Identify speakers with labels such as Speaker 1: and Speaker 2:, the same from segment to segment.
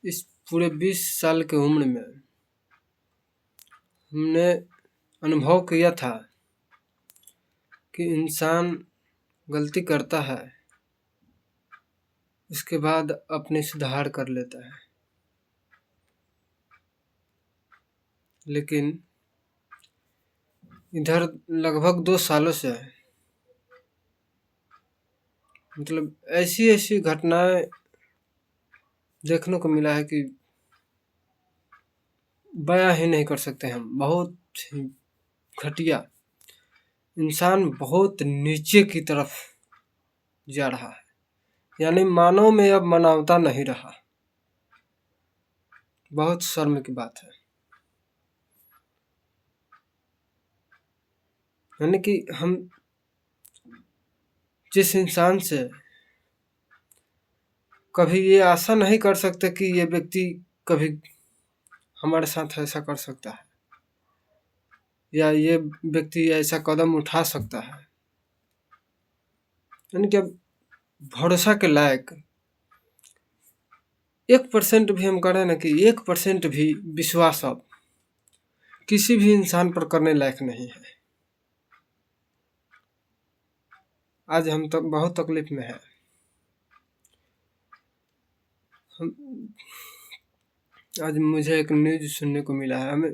Speaker 1: इस पूरे 20 साल की उम्र में हमने अनुभव किया था कि इंसान गलती करता है, उसके बाद अपने सुधार कर लेता है, लेकिन इधर लगभग 2 सालों से मतलब ऐसी ऐसी घटनाएं देखने को मिला है कि बयां ही नहीं कर सकते हम। बहुत ही घटिया, इंसान बहुत नीचे की तरफ जा रहा है, यानी मानव में अब मानवता नहीं रहा। बहुत शर्म की बात है। यानी कि हम जिस इंसान से कभी ये आशा नहीं कर सकते कि ये व्यक्ति कभी हमारे साथ ऐसा कर सकता है या ये व्यक्ति ऐसा कदम उठा सकता है, यानी कि अब भरोसा के लायक 1% भी हम करें ना कि 1% भी विश्वास अब किसी भी इंसान पर करने लायक नहीं है। आज हम तो बहुत तकलीफ में है। आज मुझे एक न्यूज़ सुनने को मिला है। हमें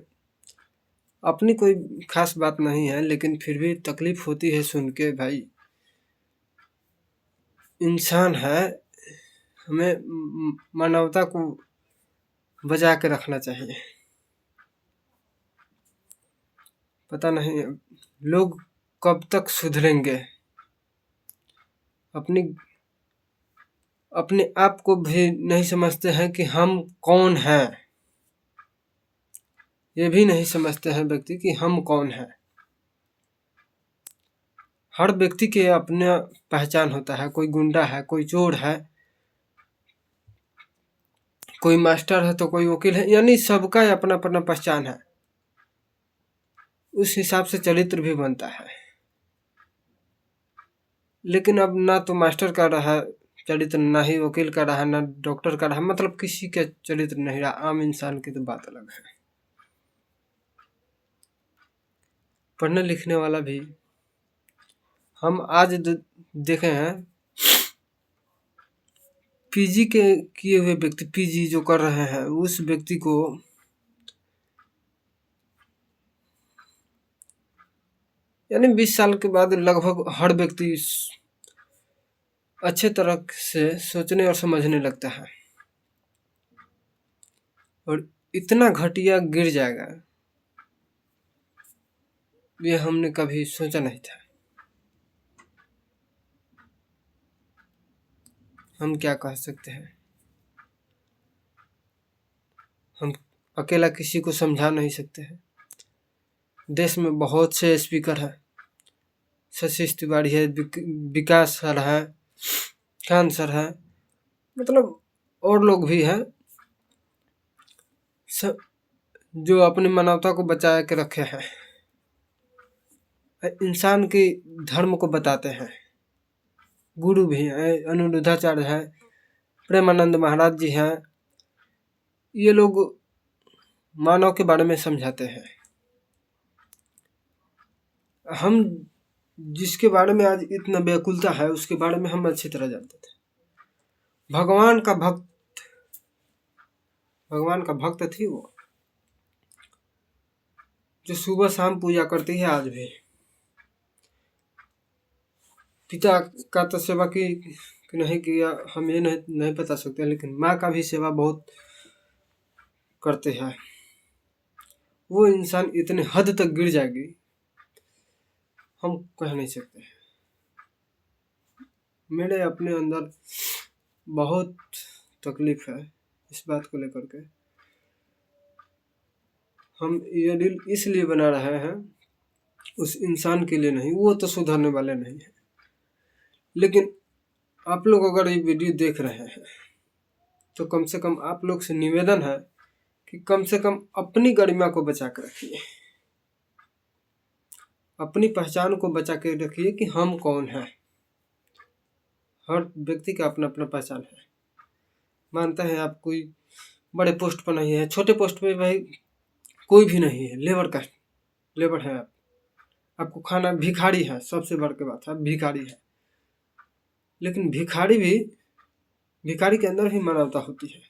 Speaker 1: अपनी कोई खास बात नहीं है, लेकिन फिर भी तकलीफ होती है सुन के। भाई इंसान है, हमें मानवता को बचा के रखना चाहिए। पता नहीं लोग कब तक सुधरेंगे, अपने आप को भी नहीं समझते हैं कि हम कौन हैं। ये भी नहीं समझते हैं व्यक्ति कि हम कौन हैं। हर व्यक्ति के अपना पहचान होता है। कोई गुंडा है, कोई चोर है, कोई मास्टर है तो कोई वकील है, यानी सबका अपना अपना पहचान है। उस हिसाब से चरित्र भी बनता है। लेकिन अब ना तो मास्टर का रहा चरित्र, ना ही वकील का रहा, ना डॉक्टर का रहा, मतलब किसी का चरित्र नहीं रहा। आम इंसान की तो बात अलग है। पढ़ने लिखने वाला भी हम आज देखे हैं, पीजी के किए हुए व्यक्ति, पीजी जो कर रहे हैं, उस व्यक्ति को यानी 20 साल के बाद लगभग हर व्यक्ति अच्छे तरह से सोचने और समझने लगता है, और इतना घटिया गिर जाएगा ये हमने कभी सोचा नहीं था। हम क्या कह सकते हैं, हम अकेला किसी को समझा नहीं सकते हैं। देश में बहुत से स्पीकर हैं, सतीश तिवारी है, विकास सर है, खान सर है, मतलब और लोग भी हैं जो अपनी मानवता को बचा के रखे हैं, इंसान के धर्म को बताते हैं। गुरु भी हैं, अनिरुद्धाचार्य हैं, प्रेमानंद महाराज जी हैं। ये लोग मानव के बारे में समझाते हैं। हम जिसके बारे में आज इतना व्याकुलता है, उसके बारे में हम अच्छी तरह जानते थे। भगवान का भक्त थी वो, जो सुबह शाम पूजा करती है। आज भी पिता का तो सेवा की नहीं किया हम ये नहीं बता सकते, लेकिन माँ का भी सेवा बहुत करते हैं। वो इंसान इतने हद तक गिर जाएगी हम कह नहीं सकते। मेरे अपने अंदर बहुत तकलीफ है इस बात को लेकर के। हम ये दिल इसलिए बना रहे हैं उस इंसान के लिए नहीं, वो तो सुधरने वाले नहीं है। लेकिन आप लोग अगर ये वीडियो देख रहे हैं तो कम से कम आप लोग से निवेदन है कि कम से कम अपनी गरिमा को बचा कर रखिए, अपनी पहचान को बचा के रखिए कि हम कौन हैं। हर व्यक्ति का अपना अपना पहचान है। मानते हैं आप कोई बड़े पोस्ट पर नहीं है, छोटे पोस्ट पे भाई कोई भी नहीं है, लेबर है आप, आपको खाना, भिखारी है, सबसे बड़ के बात है भिखारी है। लेकिन भिखारी के अंदर भी मानवता होती है।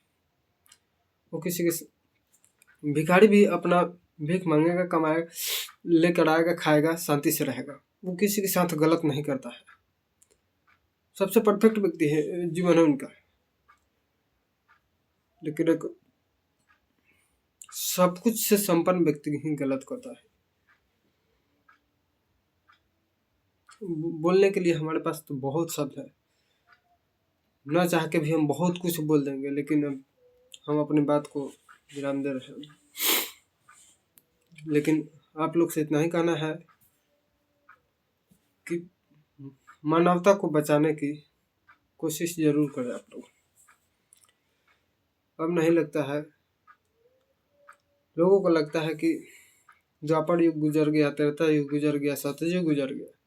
Speaker 1: वो किसी के भिखारी भी अपना भीख मांगेगा, कमाएगा, लेकर आएगा, खाएगा, शांति से रहेगा, वो किसी के साथ गलत नहीं करता है। सबसे परफेक्ट व्यक्ति है, जीवन है उनका। लेकिन एक सब कुछ से संपन्न व्यक्ति ही गलत करता है। बोलने के लिए हमारे पास तो बहुत शब्द है, न चाह के भी हम बहुत कुछ बोल देंगे, लेकिन अब हम अपनी बात को विराम दे रहे हैं। लेकिन आप लोग से इतना ही कहना है कि मानवता को बचाने की कोशिश जरूर करें आप लोग। अब नहीं लगता है, लोगों को लगता है कि द्वापर युग गुजर गया, त्रेता युग गुजर गया, सतयुग गुजर गया।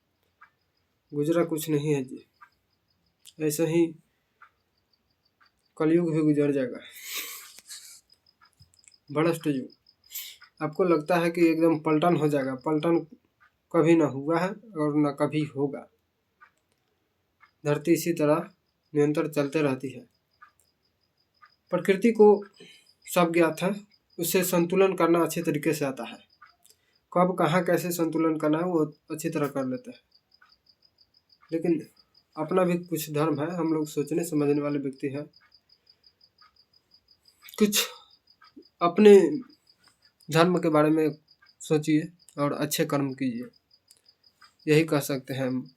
Speaker 1: गुजरा कुछ नहीं है जी, ऐसे ही कलयुग भी गुजर जाएगा, भ्रष्ट युग। आपको लगता है कि एकदम पलटन हो जाएगा, पलटन कभी ना हुआ है और ना कभी होगा। धरती इसी तरह निरंतर चलते रहती है। प्रकृति को सब ज्ञात है, उसे संतुलन करना अच्छे तरीके से आता है। कब कहाँ कैसे संतुलन करना है वो अच्छी तरह कर लेते हैं। लेकिन अपना भी कुछ धर्म है, हम लोग सोचने समझने वाले व्यक्ति हैं। कुछ अपने धर्म के बारे में सोचिए और अच्छे कर्म कीजिए, यही कह सकते हैं हम।